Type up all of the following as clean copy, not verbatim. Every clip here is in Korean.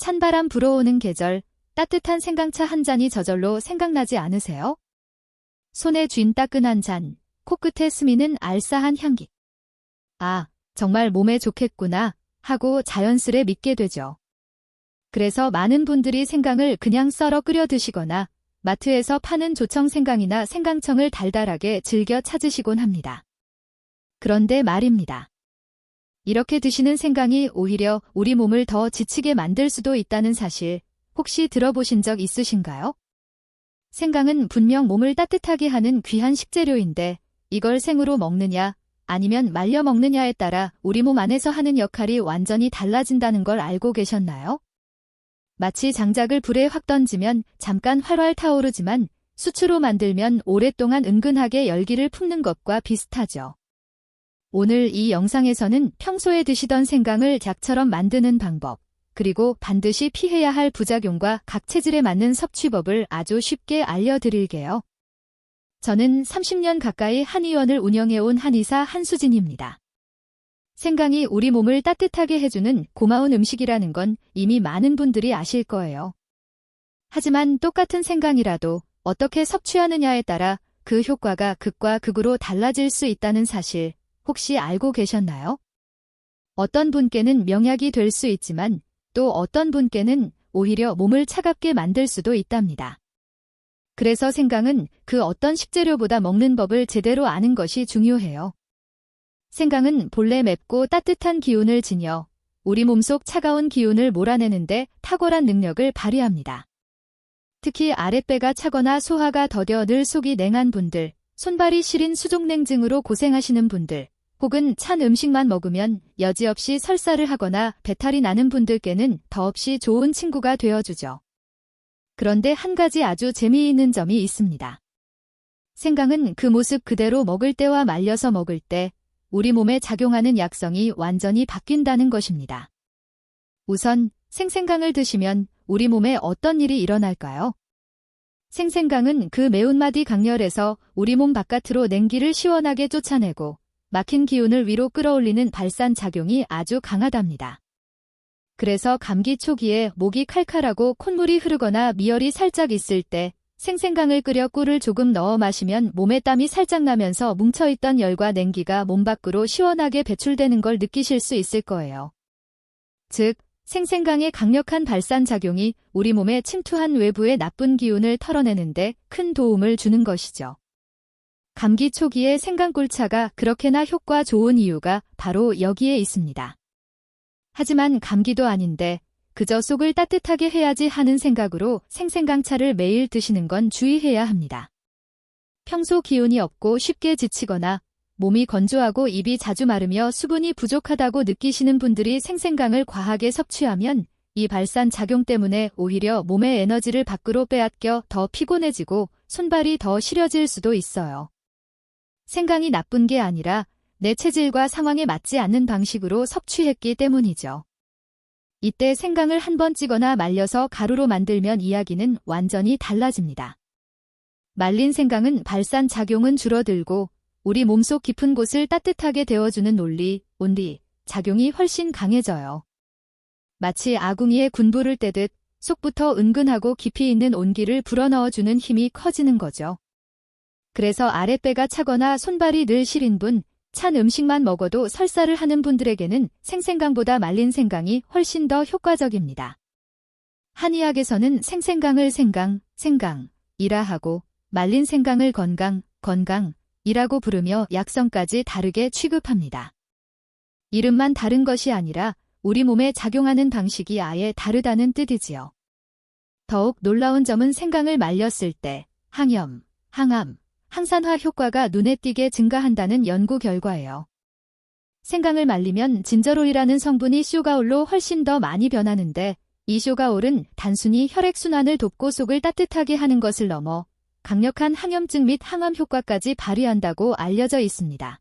찬바람 불어오는 계절, 따뜻한 생강차 한 잔이 저절로 생각나지 않으세요? 손에 쥔 따끈한 잔, 코끝에 스미는 알싸한 향기. 아, 정말 몸에 좋겠구나 하고 자연스레 믿게 되죠. 그래서 많은 분들이 생강을 그냥 썰어 끓여 드시거나 마트에서 파는 조청 생강이나 생강청을 달달하게 즐겨 찾으시곤 합니다. 그런데 말입니다. 이렇게 드시는 생강이 오히려 우리 몸을 더 지치게 만들 수도 있다는 사실 혹시 들어보신 적 있으신가요? 생강은 분명 몸을 따뜻하게 하는 귀한 식재료인데 이걸 생으로 먹느냐 아니면 말려 먹느냐에 따라 우리 몸 안에서 하는 역할이 완전히 달라진다는 걸 알고 계셨나요? 마치 장작을 불에 확 던지면 잠깐 활활 타오르지만 수초로 만들면 오랫동안 은근하게 열기를 품는 것과 비슷하죠. 오늘 이 영상에서는 평소에 드시던 생강을 약처럼 만드는 방법, 그리고 반드시 피해야 할 부작용과 각 체질에 맞는 섭취법을 아주 쉽게 알려드릴게요. 저는 30년 가까이 한의원을 운영해온 한의사 한수진입니다. 생강이 우리 몸을 따뜻하게 해주는 고마운 음식이라는 건 이미 많은 분들이 아실 거예요. 하지만 똑같은 생강이라도 어떻게 섭취하느냐에 따라 그 효과가 극과 극으로 달라질 수 있다는 사실 혹시 알고 계셨나요? 어떤 분께는 명약이 될 수 있지만 또 어떤 분께는 오히려 몸을 차갑게 만들 수도 있답니다. 그래서 생강은 그 어떤 식재료보다 먹는 법을 제대로 아는 것이 중요해요. 생강은 본래 맵고 따뜻한 기운을 지녀 우리 몸속 차가운 기운을 몰아내는데 탁월한 능력을 발휘합니다. 특히 아랫배가 차거나 소화가 더뎌 늘 속이 냉한 분들, 손발이 시린 수족냉증으로 고생하시는 분들, 혹은 찬 음식만 먹으면 여지없이 설사를 하거나 배탈이 나는 분들께는 더없이 좋은 친구가 되어주죠. 그런데 한 가지 아주 재미있는 점이 있습니다. 생강은 그 모습 그대로 먹을 때와 말려서 먹을 때 우리 몸에 작용하는 약성이 완전히 바뀐다는 것입니다. 우선 생생강을 드시면 우리 몸에 어떤 일이 일어날까요? 생생강은 그 매운맛이 강렬해서 우리 몸 바깥으로 냉기를 시원하게 쫓아내고 막힌 기운을 위로 끌어올리는 발산작용이 아주 강하답니다. 그래서 감기 초기에 목이 칼칼하고 콧물이 흐르거나 미열이 살짝 있을 때 생생강을 끓여 꿀을 조금 넣어 마시면 몸에 땀이 살짝 나면서 뭉쳐있던 열과 냉기가 몸 밖으로 시원하게 배출되는 걸 느끼실 수 있을 거예요. 즉, 생생강의 강력한 발산작용이 우리 몸에 침투한 외부의 나쁜 기운을 털어내는데 큰 도움을 주는 것이죠. 감기 초기에 생강꿀차가 그렇게나 효과 좋은 이유가 바로 여기에 있습니다. 하지만 감기도 아닌데 그저 속을 따뜻하게 해야지 하는 생각으로 생생강차를 매일 드시는 건 주의해야 합니다. 평소 기운이 없고 쉽게 지치거나 몸이 건조하고 입이 자주 마르며 수분이 부족하다고 느끼시는 분들이 생생강을 과하게 섭취하면 이 발산 작용 때문에 오히려 몸의 에너지를 밖으로 빼앗겨 더 피곤해지고 손발이 더 시려질 수도 있어요. 생강이 나쁜 게 아니라 내 체질과 상황에 맞지 않는 방식으로 섭취했기 때문이죠. 이때 생강을 한번 찌거나 말려서 가루로 만들면 이야기는 완전히 달라집니다. 말린 생강은 발산 작용은 줄어들고 우리 몸속 깊은 곳을 따뜻하게 데워주는 온리 작용이 훨씬 강해져요. 마치 아궁이에 군불을 떼듯 속부터 은근하고 깊이 있는 온기를 불어넣어주는 힘이 커지는 거죠. 그래서 아랫배가 차거나 손발이 늘 시린 분, 찬 음식만 먹어도 설사를 하는 분들에게는 생생강보다 말린 생강이 훨씬 더 효과적입니다. 한의학에서는 생생강을 생강이라 하고 말린 생강을 건강이라고 부르며 약성까지 다르게 취급합니다. 이름만 다른 것이 아니라 우리 몸에 작용하는 방식이 아예 다르다는 뜻이지요. 더욱 놀라운 점은 생강을 말렸을 때 항염, 항암, 항산화 효과가 눈에 띄게 증가한다는 연구 결과예요. 생강을 말리면 진저롤이라는 성분이 쇼가올로 훨씬 더 많이 변하는데 이 쇼가올은 단순히 혈액순환을 돕고 속을 따뜻하게 하는 것을 넘어 강력한 항염증 및 항암 효과까지 발휘한다고 알려져 있습니다.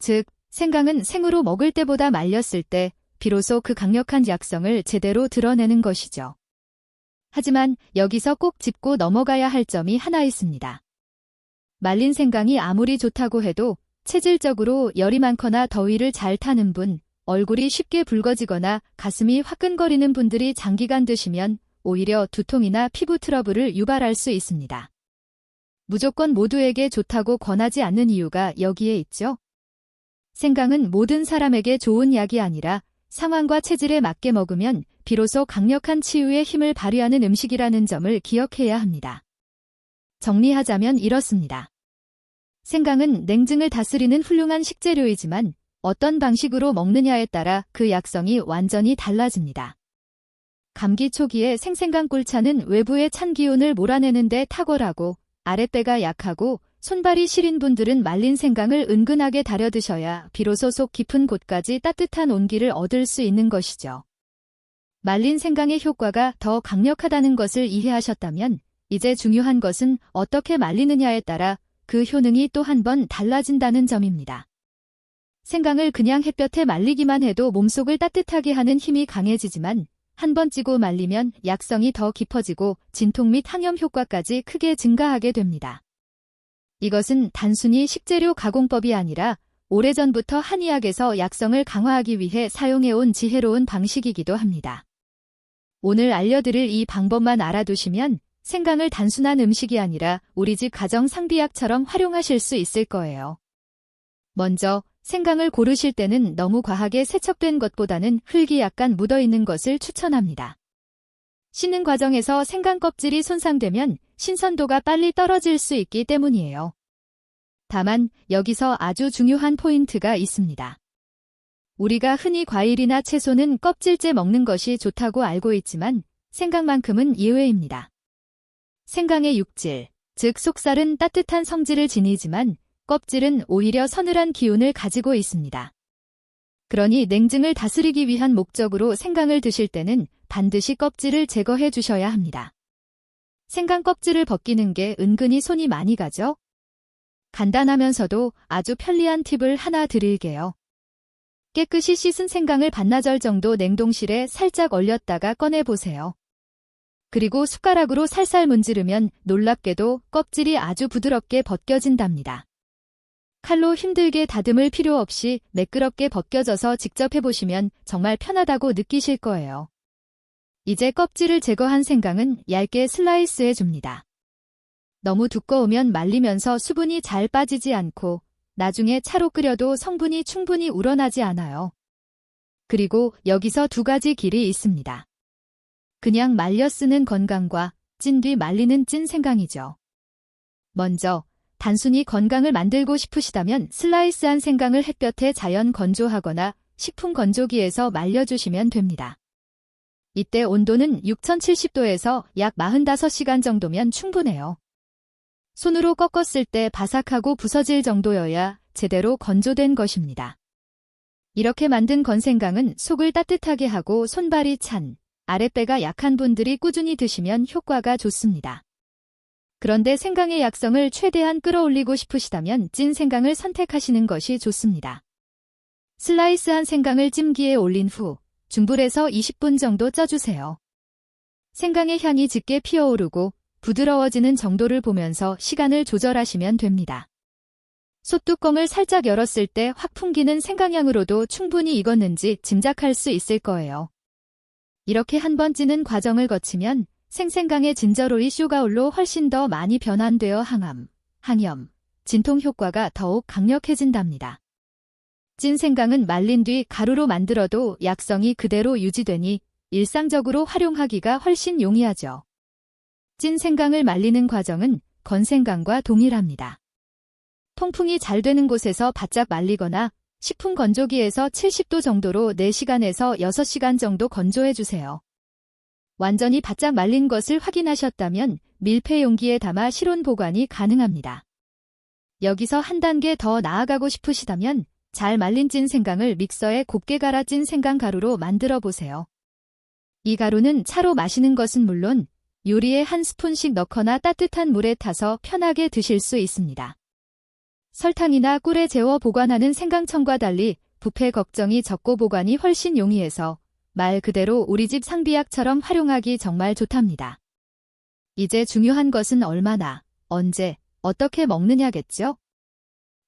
즉, 생강은 생으로 먹을 때보다 말렸을 때 비로소 그 강력한 약성을 제대로 드러내는 것이죠. 하지만 여기서 꼭 짚고 넘어가야 할 점이 하나 있습니다. 말린 생강이 아무리 좋다고 해도 체질적으로 열이 많거나 더위를 잘 타는 분, 얼굴이 쉽게 붉어지거나 가슴이 화끈거리는 분들이 장기간 드시면 오히려 두통이나 피부 트러블을 유발할 수 있습니다. 무조건 모두에게 좋다고 권하지 않는 이유가 여기에 있죠. 생강은 모든 사람에게 좋은 약이 아니라 상황과 체질에 맞게 먹으면 비로소 강력한 치유의 힘을 발휘하는 음식이라는 점을 기억해야 합니다. 정리하자면 이렇습니다. 생강은 냉증을 다스리는 훌륭한 식재료이지만 어떤 방식으로 먹느냐에 따라 그 약성이 완전히 달라집니다. 감기 초기에 생생강 꿀차는 외부의 찬 기운을 몰아내는 데 탁월하고 아랫배가 약하고 손발이 시린 분들은 말린 생강을 은근하게 달여 드셔야 비로소 속 깊은 곳까지 따뜻한 온기를 얻을 수 있는 것이죠. 말린 생강의 효과가 더 강력하다는 것을 이해하셨다면 이제 중요한 것은 어떻게 말리느냐에 따라 그 효능이 또 한 번 달라진다는 점입니다. 생강을 그냥 햇볕에 말리기만 해도 몸속을 따뜻하게 하는 힘이 강해지지만 한 번 찌고 말리면 약성이 더 깊어지고 진통 및 항염 효과까지 크게 증가하게 됩니다. 이것은 단순히 식재료 가공법이 아니라 오래전부터 한의학에서 약성을 강화하기 위해 사용해온 지혜로운 방식이기도 합니다. 오늘 알려드릴 이 방법만 알아두시면 생강을 단순한 음식이 아니라 우리 집 가정 상비약처럼 활용하실 수 있을 거예요. 먼저 생강을 고르실 때는 너무 과하게 세척된 것보다는 흙이 약간 묻어있는 것을 추천합니다. 씻는 과정에서 생강 껍질이 손상되면 신선도가 빨리 떨어질 수 있기 때문이에요. 다만 여기서 아주 중요한 포인트가 있습니다. 우리가 흔히 과일이나 채소는 껍질째 먹는 것이 좋다고 알고 있지만 생강만큼은 예외입니다. 생강의 육질, 즉 속살은 따뜻한 성질을 지니지만 껍질은 오히려 서늘한 기운을 가지고 있습니다. 그러니 냉증을 다스리기 위한 목적으로 생강을 드실 때는 반드시 껍질을 제거해 주셔야 합니다. 생강 껍질을 벗기는 게 은근히 손이 많이 가죠? 간단하면서도 아주 편리한 팁을 하나 드릴게요. 깨끗이 씻은 생강을 반나절 정도 냉동실에 살짝 얼렸다가 꺼내보세요. 그리고 숟가락으로 살살 문지르면 놀랍게도 껍질이 아주 부드럽게 벗겨진답니다. 칼로 힘들게 다듬을 필요 없이 매끄럽게 벗겨져서 직접 해보시면 정말 편하다고 느끼실 거예요. 이제 껍질을 제거한 생강은 얇게 슬라이스해 줍니다. 너무 두꺼우면 말리면서 수분이 잘 빠지지 않고 나중에 차로 끓여도 성분이 충분히 우러나지 않아요. 그리고 여기서 두 가지 길이 있습니다. 그냥 말려 쓰는 건강과 찐 뒤 말리는 찐 생강이죠. 먼저 단순히 건강을 만들고 싶으시다면 슬라이스한 생강을 햇볕에 자연 건조하거나 식품 건조기에서 말려주시면 됩니다. 이때 온도는 6070도에서 약 45시간 정도면 충분해요. 손으로 꺾었을 때 바삭하고 부서질 정도여야 제대로 건조된 것입니다. 이렇게 만든 건생강은 속을 따뜻하게 하고 손발이 찬, 아랫배가 약한 분들이 꾸준히 드시면 효과가 좋습니다. 그런데 생강의 약성을 최대한 끌어올리고 싶으시다면 찐 생강을 선택하시는 것이 좋습니다. 슬라이스한 생강을 찜기에 올린 후 중불에서 20분 정도 쪄주세요. 생강의 향이 짙게 피어오르고 부드러워지는 정도를 보면서 시간을 조절하시면 됩니다. 솥뚜껑을 살짝 열었을 때 확 풍기는 생강향으로도 충분히 익었는지 짐작할 수 있을 거예요. 이렇게 한 번 찌는 과정을 거치면 생생강의 진저로이 슈가올로 훨씬 더 많이 변환되어 항암, 항염, 진통 효과가 더욱 강력해진답니다. 찐 생강은 말린 뒤 가루로 만들어도 약성이 그대로 유지되니 일상적으로 활용하기가 훨씬 용이하죠. 찐 생강을 말리는 과정은 건생강과 동일합니다. 통풍이 잘 되는 곳에서 바짝 말리거나 식품 건조기에서 70도 정도로 4시간에서 6시간 정도 건조해주세요. 완전히 바짝 말린 것을 확인하셨다면 밀폐 용기에 담아 실온 보관이 가능합니다. 여기서 한 단계 더 나아가고 싶으시다면 잘 말린 찐 생강을 믹서에 곱게 갈아 찐 생강 가루로 만들어 보세요. 이 가루는 차로 마시는 것은 물론 요리에 한 스푼씩 넣거나 따뜻한 물에 타서 편하게 드실 수 있습니다. 설탕이나 꿀에 재워 보관하는 생강청과 달리 부패 걱정이 적고 보관이 훨씬 용이해서 말 그대로 우리 집 상비약처럼 활용하기 정말 좋답니다. 이제 중요한 것은 얼마나, 언제, 어떻게 먹느냐겠죠?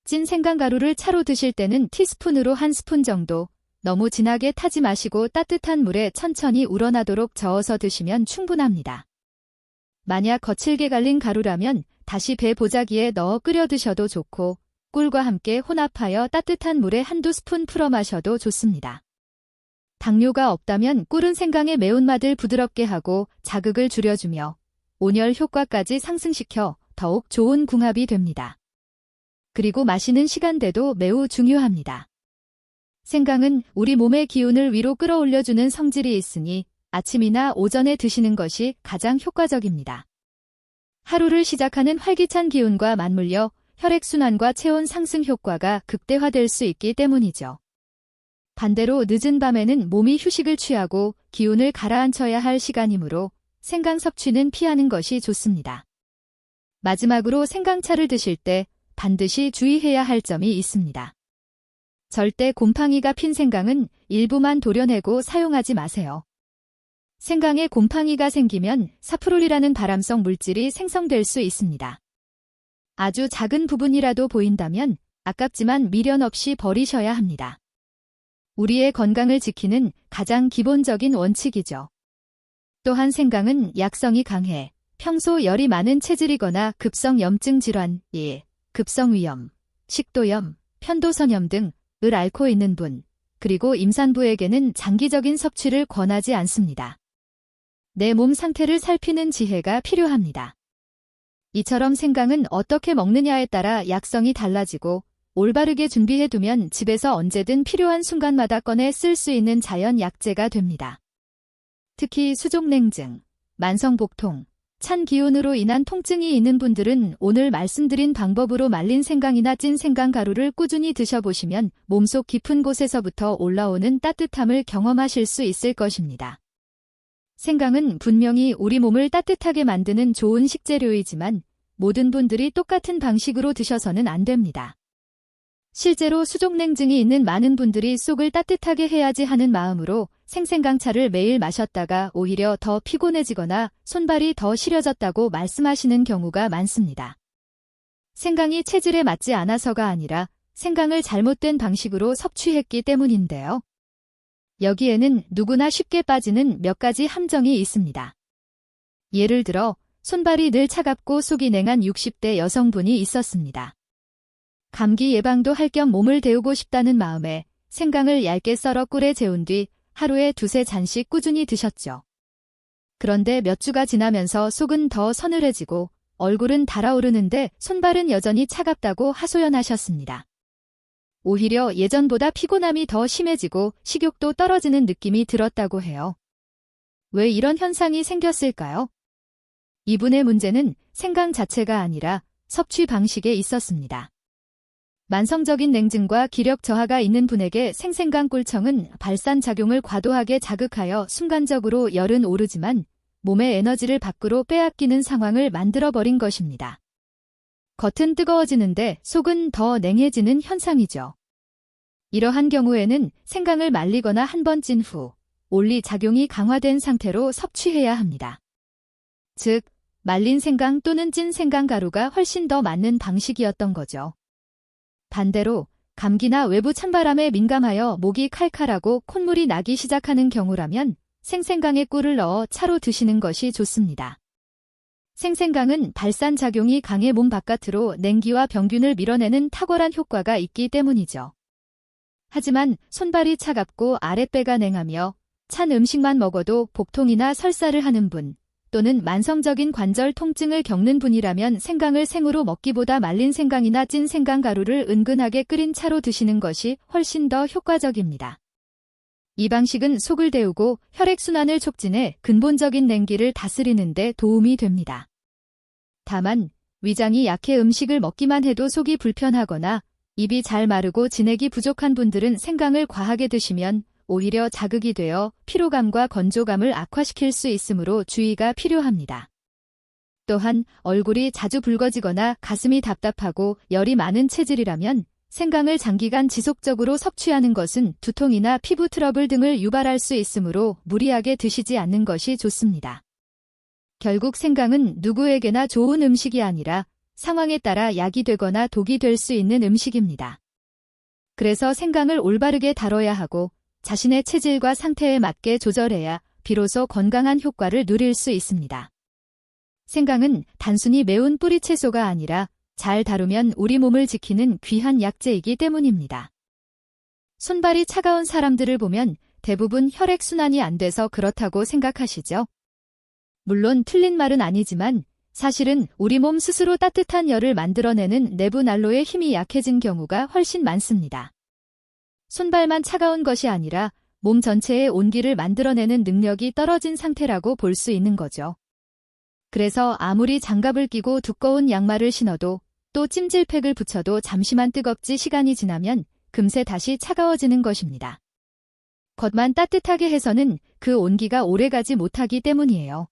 찐 생강가루를 차로 드실 때는 티스푼으로 한 스푼 정도, 너무 진하게 타지 마시고 따뜻한 물에 천천히 우러나도록 저어서 드시면 충분합니다. 만약 거칠게 갈린 가루라면 다시 배 보자기에 넣어 끓여 드셔도 좋고 꿀과 함께 혼합하여 따뜻한 물에 한두 스푼 풀어 마셔도 좋습니다. 당뇨가 없다면 꿀은 생강의 매운맛을 부드럽게 하고 자극을 줄여주며 온열 효과까지 상승시켜 더욱 좋은 궁합이 됩니다. 그리고 마시는 시간대도 매우 중요합니다. 생강은 우리 몸의 기운을 위로 끌어올려주는 성질이 있으니 아침이나 오전에 드시는 것이 가장 효과적입니다. 하루를 시작하는 활기찬 기운과 맞물려 혈액순환과 체온 상승 효과가 극대화될 수 있기 때문이죠. 반대로 늦은 밤에는 몸이 휴식을 취하고 기운을 가라앉혀야 할 시간이므로 생강 섭취는 피하는 것이 좋습니다. 마지막으로 생강차를 드실 때 반드시 주의해야 할 점이 있습니다. 절대 곰팡이가 핀 생강은 일부만 도려내고 사용하지 마세요. 생강에 곰팡이가 생기면 사프롤이라는 발암성 물질이 생성될 수 있습니다. 아주 작은 부분이라도 보인다면 아깝지만 미련 없이 버리셔야 합니다. 우리의 건강을 지키는 가장 기본적인 원칙이죠. 또한 생강은 약성이 강해 평소 열이 많은 체질이거나 급성 염증 질환, 급성위염, 식도염, 편도선염 등을 앓고 있는 분, 그리고 임산부에게는 장기적인 섭취를 권하지 않습니다. 내 몸 상태를 살피는 지혜가 필요합니다. 이처럼 생강은 어떻게 먹느냐에 따라 약성이 달라지고 올바르게 준비해두면 집에서 언제든 필요한 순간마다 꺼내 쓸 수 있는 자연 약재가 됩니다. 특히 수족냉증, 만성복통, 찬 기운으로 인한 통증이 있는 분들은 오늘 말씀드린 방법으로 말린 생강이나 찐 생강 가루를 꾸준히 드셔보시면 몸속 깊은 곳에서부터 올라오는 따뜻함을 경험하실 수 있을 것입니다. 생강은 분명히 우리 몸을 따뜻하게 만드는 좋은 식재료이지만 모든 분들이 똑같은 방식으로 드셔서는 안 됩니다. 실제로 수족냉증이 있는 많은 분들이 속을 따뜻하게 해야지 하는 마음으로 생생강차를 매일 마셨다가 오히려 더 피곤해지거나 손발이 더 시려졌다고 말씀하시는 경우가 많습니다. 생강이 체질에 맞지 않아서가 아니라 생강을 잘못된 방식으로 섭취했기 때문인데요. 여기에는 누구나 쉽게 빠지는 몇 가지 함정이 있습니다. 예를 들어 손발이 늘 차갑고 속이 냉한 60대 여성분이 있었습니다. 감기 예방도 할 겸 몸을 데우고 싶다는 마음에 생강을 얇게 썰어 꿀에 재운 뒤 하루에 2~3잔씩 꾸준히 드셨죠. 그런데 몇 주가 지나면서 속은 더 서늘해지고 얼굴은 달아오르는데 손발은 여전히 차갑다고 하소연하셨습니다. 오히려 예전보다 피곤함이 더 심해지고 식욕도 떨어지는 느낌이 들었다고 해요. 왜 이런 현상이 생겼을까요? 이분의 문제는 생강 자체가 아니라 섭취 방식에 있었습니다. 만성적인 냉증과 기력 저하가 있는 분에게 생생강 꿀청은 발산작용을 과도하게 자극하여 순간적으로 열은 오르지만 몸의 에너지를 밖으로 빼앗기는 상황을 만들어버린 것입니다. 겉은 뜨거워지는데 속은 더 냉해지는 현상이죠. 이러한 경우에는 생강을 말리거나 한 번 찐 후 올리 작용이 강화된 상태로 섭취해야 합니다. 즉, 말린 생강 또는 찐 생강 가루가 훨씬 더 맞는 방식이었던 거죠. 반대로 감기나 외부 찬바람에 민감하여 목이 칼칼하고 콧물이 나기 시작하는 경우라면 생생강에 꿀을 넣어 차로 드시는 것이 좋습니다. 생생강은 발산작용이 강해 몸 바깥으로 냉기와 병균을 밀어내는 탁월한 효과가 있기 때문이죠. 하지만 손발이 차갑고 아랫배가 냉하며 찬 음식만 먹어도 복통이나 설사를 하는 분, 또는 만성적인 관절 통증을 겪는 분이라면 생강을 생으로 먹기보다 말린 생강이나 찐 생강 가루를 은근하게 끓인 차로 드시는 것이 훨씬 더 효과적입니다. 이 방식은 속을 데우고 혈액순환을 촉진해 근본적인 냉기를 다스리는 데 도움이 됩니다. 다만 위장이 약해 음식을 먹기만 해도 속이 불편하거나 입이 잘 마르고 진액이 부족한 분들은 생강을 과하게 드시면 오히려 자극이 되어 피로감과 건조감을 악화시킬 수 있으므로 주의가 필요합니다. 또한 얼굴이 자주 붉어지거나 가슴이 답답하고 열이 많은 체질이라면 생강을 장기간 지속적으로 섭취하는 것은 두통이나 피부 트러블 등을 유발할 수 있으므로 무리하게 드시지 않는 것이 좋습니다. 결국 생강은 누구에게나 좋은 음식이 아니라 상황에 따라 약이 되거나 독이 될 수 있는 음식입니다. 그래서 생강을 올바르게 다뤄야 하고 자신의 체질과 상태에 맞게 조절해야 비로소 건강한 효과를 누릴 수 있습니다. 생강은 단순히 매운 뿌리채소가 아니라 잘 다루면 우리 몸을 지키는 귀한 약재이기 때문입니다. 손발이 차가운 사람들을 보면 대부분 혈액순환이 안 돼서 그렇다고 생각하시죠? 물론 틀린 말은 아니지만 사실은 우리 몸 스스로 따뜻한 열을 만들어내는 내부 난로의 힘이 약해진 경우가 훨씬 많습니다. 손발만 차가운 것이 아니라 몸 전체의 온기를 만들어내는 능력이 떨어진 상태라고 볼 수 있는 거죠. 그래서 아무리 장갑을 끼고 두꺼운 양말을 신어도 또 찜질팩을 붙여도 잠시만 뜨겁지 시간이 지나면 금세 다시 차가워지는 것입니다. 겉만 따뜻하게 해서는 그 온기가 오래가지 못하기 때문이에요.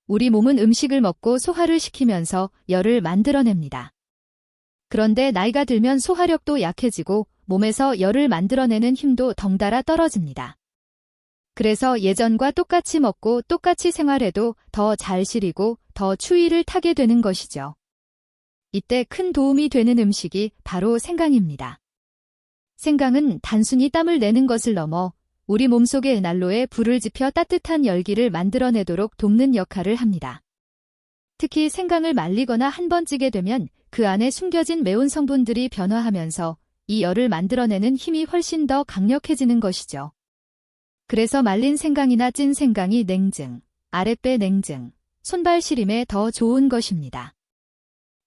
우리 몸은 음식을 먹고 소화를 시키면서 열을 만들어냅니다. 그런데 나이가 들면 소화력도 약해지고 몸에서 열을 만들어내는 힘도 덩달아 떨어집니다. 그래서 예전과 똑같이 먹고 똑같이 생활해도 더 잘 시리고 더 추위를 타게 되는 것이죠. 이때 큰 도움이 되는 음식이 바로 생강입니다. 생강은 단순히 땀을 내는 것을 넘어 우리 몸속의 난로에 불을 지펴 따뜻한 열기를 만들어내도록 돕는 역할을 합니다. 특히 생강을 말리거나 한번 찌게 되면 그 안에 숨겨진 매운 성분들이 변화하면서 이 열을 만들어내는 힘이 훨씬 더 강력해지는 것이죠. 그래서 말린 생강이나 찐 생강이 냉증, 아랫배 냉증, 손발 시림에 더 좋은 것입니다.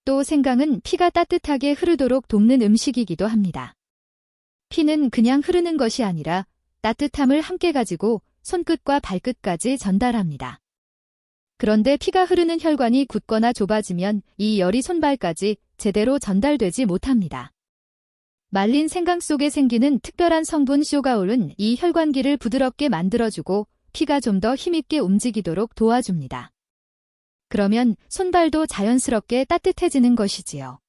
또 생강은 피가 따뜻하게 흐르도록 돕는 음식이기도 합니다. 피는 그냥 흐르는 것이 아니라 따뜻함을 함께 가지고 손끝과 발끝까지 전달합니다. 그런데 피가 흐르는 혈관이 굳거나 좁아지면 이 열이 손발까지 제대로 전달되지 못합니다. 말린 생강 속에 생기는 특별한 성분 쇼가올은 이 혈관기를 부드럽게 만들어주고 피가 좀 더 힘있게 움직이도록 도와줍니다. 그러면 손발도 자연스럽게 따뜻해지는 것이지요.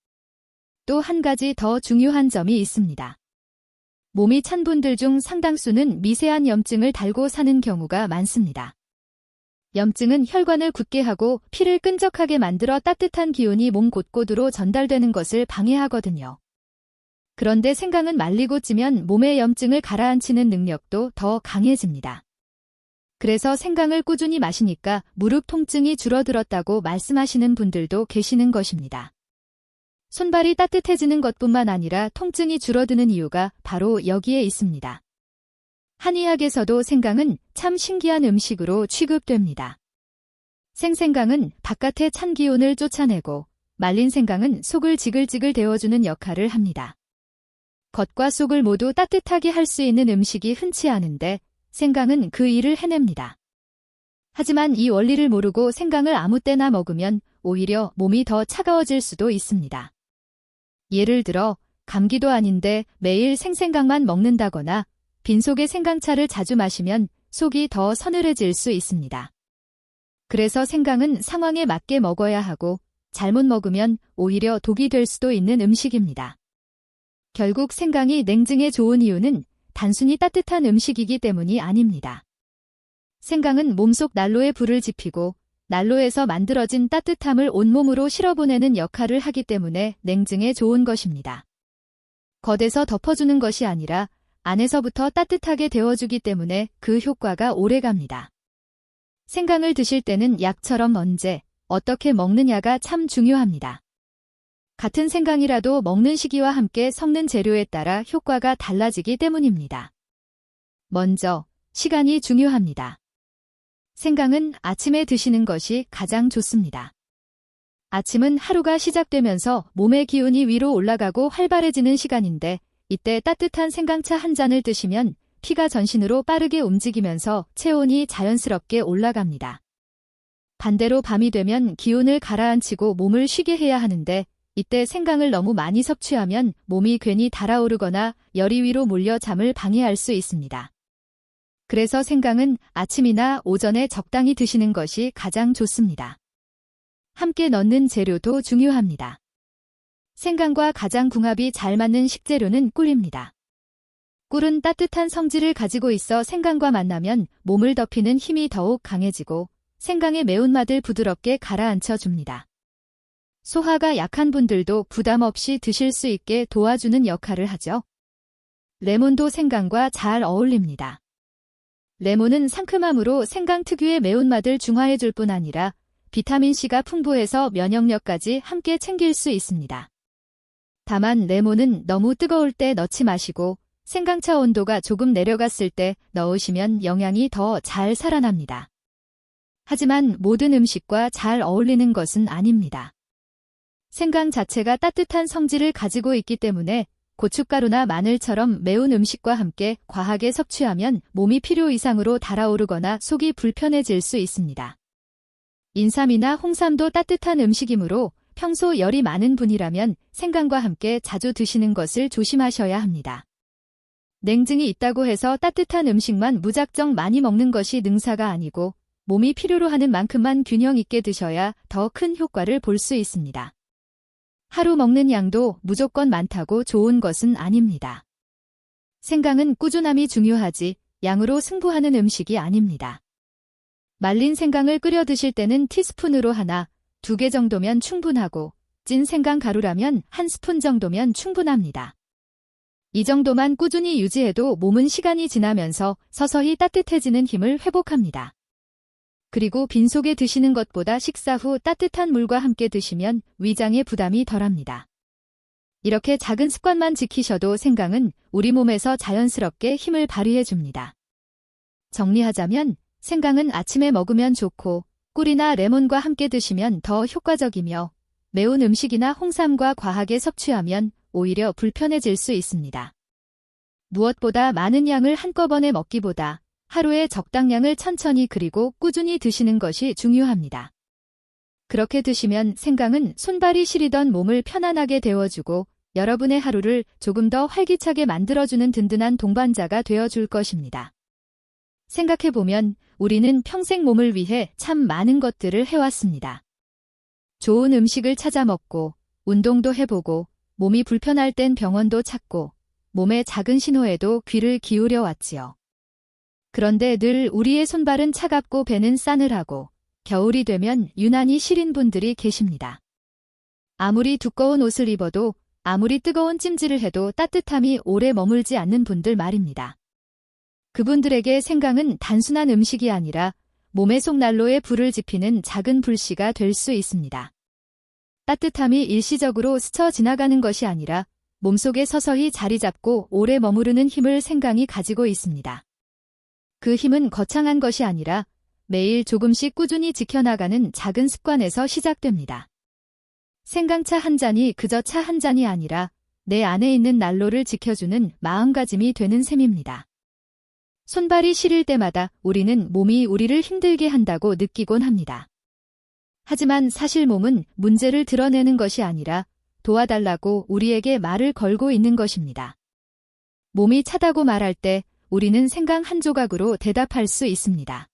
또 한 가지 더 중요한 점이 있습니다. 몸이 찬 분들 중 상당수는 미세한 염증을 달고 사는 경우가 많습니다. 염증은 혈관을 굳게 하고 피를 끈적하게 만들어 따뜻한 기운이 몸 곳곳으로 전달되는 것을 방해하거든요. 그런데 생강은 말리고 찌면 몸의 염증을 가라앉히는 능력도 더 강해집니다. 그래서 생강을 꾸준히 마시니까 무릎 통증이 줄어들었다고 말씀하시는 분들도 계시는 것입니다. 손발이 따뜻해지는 것뿐만 아니라 통증이 줄어드는 이유가 바로 여기에 있습니다. 한의학에서도 생강은 참 신기한 음식으로 취급됩니다. 생생강은 바깥의 찬 기운을 쫓아내고 말린 생강은 속을 지글지글 데워주는 역할을 합니다. 겉과 속을 모두 따뜻하게 할 수 있는 음식이 흔치 않은데 생강은 그 일을 해냅니다. 하지만 이 원리를 모르고 생강을 아무 때나 먹으면 오히려 몸이 더 차가워질 수도 있습니다. 예를 들어 감기도 아닌데 매일 생생강만 먹는다거나 빈속에 생강차를 자주 마시면 속이 더 서늘해질 수 있습니다. 그래서 생강은 상황에 맞게 먹어야 하고 잘못 먹으면 오히려 독이 될 수도 있는 음식입니다. 결국 생강이 냉증에 좋은 이유는 단순히 따뜻한 음식이기 때문이 아닙니다. 생강은 몸속 난로에 불을 지피고 난로에서 만들어진 따뜻함을 온몸으로 실어보내는 역할을 하기 때문에 냉증에 좋은 것입니다. 겉에서 덮어주는 것이 아니라 안에서부터 따뜻하게 데워주기 때문에 그 효과가 오래갑니다. 생강을 드실 때는 약처럼 언제, 어떻게 먹느냐가 참 중요합니다. 같은 생강이라도 먹는 시기와 함께 섞는 재료에 따라 효과가 달라지기 때문입니다. 먼저, 시간이 중요합니다. 생강은 아침에 드시는 것이 가장 좋습니다. 아침은 하루가 시작되면서 몸의 기운이 위로 올라가고 활발해지는 시간인데 이때 따뜻한 생강차 한 잔을 드시면 피가 전신으로 빠르게 움직이면서 체온이 자연스럽게 올라갑니다. 반대로 밤이 되면 기운을 가라앉히고 몸을 쉬게 해야 하는데 이때 생강을 너무 많이 섭취하면 몸이 괜히 달아오르거나 열이 위로 몰려 잠을 방해할 수 있습니다. 그래서 생강은 아침이나 오전에 적당히 드시는 것이 가장 좋습니다. 함께 넣는 재료도 중요합니다. 생강과 가장 궁합이 잘 맞는 식재료는 꿀입니다. 꿀은 따뜻한 성질을 가지고 있어 생강과 만나면 몸을 덮이는 힘이 더욱 강해지고 생강의 매운맛을 부드럽게 가라앉혀 줍니다. 소화가 약한 분들도 부담 없이 드실 수 있게 도와주는 역할을 하죠. 레몬도 생강과 잘 어울립니다. 레몬은 상큼함으로 생강 특유의 매운맛을 중화해줄 뿐 아니라 비타민C가 풍부해서 면역력까지 함께 챙길 수 있습니다. 다만 레몬은 너무 뜨거울 때 넣지 마시고 생강차 온도가 조금 내려갔을 때 넣으시면 영양이 더 잘 살아납니다. 하지만 모든 음식과 잘 어울리는 것은 아닙니다. 생강 자체가 따뜻한 성질을 가지고 있기 때문에 고춧가루나 마늘처럼 매운 음식과 함께 과하게 섭취하면 몸이 필요 이상으로 달아오르거나 속이 불편해질 수 있습니다. 인삼이나 홍삼도 따뜻한 음식이므로 평소 열이 많은 분이라면 생강과 함께 자주 드시는 것을 조심하셔야 합니다. 냉증이 있다고 해서 따뜻한 음식만 무작정 많이 먹는 것이 능사가 아니고 몸이 필요로 하는 만큼만 균형 있게 드셔야 더 큰 효과를 볼 수 있습니다. 하루 먹는 양도 무조건 많다고 좋은 것은 아닙니다. 생강은 꾸준함이 중요하지 양으로 승부하는 음식이 아닙니다. 말린 생강을 끓여 드실 때는 티스푼으로 하나, 2개 정도면 충분하고 찐 생강 가루라면 1스푼 정도면 충분합니다. 이 정도만 꾸준히 유지해도 몸은 시간이 지나면서 서서히 따뜻해지는 힘을 회복합니다. 그리고 빈속에 드시는 것보다 식사 후 따뜻한 물과 함께 드시면 위장에 부담이 덜합니다. 이렇게 작은 습관만 지키셔도 생강은 우리 몸에서 자연스럽게 힘을 발휘해 줍니다. 정리하자면 생강은 아침에 먹으면 좋고 꿀이나 레몬과 함께 드시면 더 효과적이며 매운 음식이나 홍삼과 과하게 섭취하면 오히려 불편해질 수 있습니다. 무엇보다 많은 양을 한꺼번에 먹기보다 하루에 적당량을 천천히 그리고 꾸준히 드시는 것이 중요합니다. 그렇게 드시면 생강은 손발이 시리던 몸을 편안하게 데워주고 여러분의 하루를 조금 더 활기차게 만들어주는 든든한 동반자가 되어줄 것입니다. 생각해보면 우리는 평생 몸을 위해 참 많은 것들을 해왔습니다. 좋은 음식을 찾아 먹고 운동도 해보고 몸이 불편할 땐 병원도 찾고 몸의 작은 신호에도 귀를 기울여 왔지요. 그런데 늘 우리의 손발은 차갑고 배는 싸늘하고 겨울이 되면 유난히 시린 분들이 계십니다. 아무리 두꺼운 옷을 입어도 아무리 뜨거운 찜질을 해도 따뜻함이 오래 머물지 않는 분들 말입니다. 그분들에게 생강은 단순한 음식이 아니라 몸의 속난로에 불을 지피는 작은 불씨가 될 수 있습니다. 따뜻함이 일시적으로 스쳐 지나가는 것이 아니라 몸속에 서서히 자리 잡고 오래 머무르는 힘을 생강이 가지고 있습니다. 그 힘은 거창한 것이 아니라 매일 조금씩 꾸준히 지켜나가는 작은 습관에서 시작됩니다. 생강차 한 잔이 그저 차 한 잔이 아니라 내 안에 있는 난로를 지켜주는 마음가짐이 되는 셈입니다. 손발이 시릴 때마다 우리는 몸이 우리를 힘들게 한다고 느끼곤 합니다. 하지만 사실 몸은 문제를 드러내는 것이 아니라 도와달라고 우리에게 말을 걸고 있는 것입니다. 몸이 차다고 말할 때 우리는 생강 한 조각으로 대답할 수 있습니다.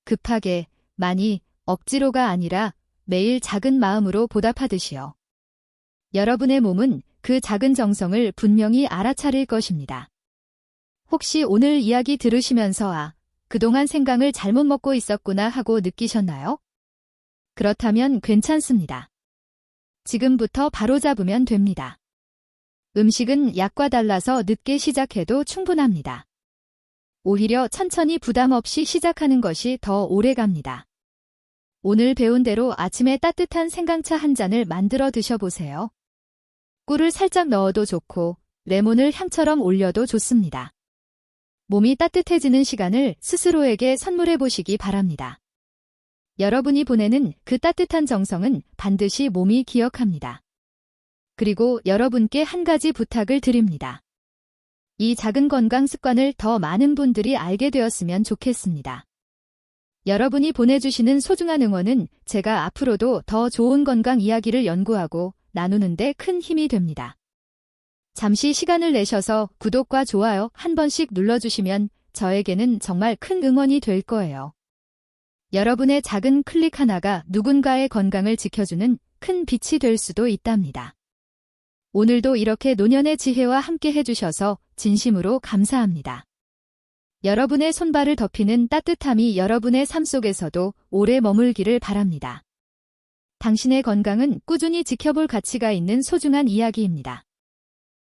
급하게, 많이, 억지로가 아니라 매일 작은 마음으로 보답하듯이요. 여러분의 몸은 그 작은 정성을 분명히 알아차릴 것입니다. 혹시 오늘 이야기 들으시면서 그동안 생강을 잘못 먹고 있었구나 하고 느끼셨나요? 그렇다면 괜찮습니다. 지금부터 바로잡으면 됩니다. 음식은 약과 달라서 늦게 시작해도 충분합니다. 오히려 천천히 부담 없이 시작하는 것이 더 오래 갑니다. 오늘 배운 대로 아침에 따뜻한 생강차 한 잔을 만들어 드셔보세요. 꿀을 살짝 넣어도 좋고 레몬을 향처럼 올려도 좋습니다. 몸이 따뜻해지는 시간을 스스로에게 선물해 보시기 바랍니다. 여러분이 보내는 그 따뜻한 정성은 반드시 몸이 기억합니다. 그리고 여러분께 한 가지 부탁을 드립니다. 이 작은 건강 습관을 더 많은 분들이 알게 되었으면 좋겠습니다. 여러분이 보내주시는 소중한 응원은 제가 앞으로도 더 좋은 건강 이야기를 연구하고 나누는 데 큰 힘이 됩니다. 잠시 시간을 내셔서 구독과 좋아요 한 번씩 눌러주시면 저에게는 정말 큰 응원이 될 거예요. 여러분의 작은 클릭 하나가 누군가의 건강을 지켜주는 큰 빛이 될 수도 있답니다. 오늘도 이렇게 노년의 지혜와 함께 해주셔서 진심으로 감사합니다. 여러분의 손발을 덮이는 따뜻함이 여러분의 삶 속에서도 오래 머물기를 바랍니다. 당신의 건강은 꾸준히 지켜볼 가치가 있는 소중한 이야기입니다.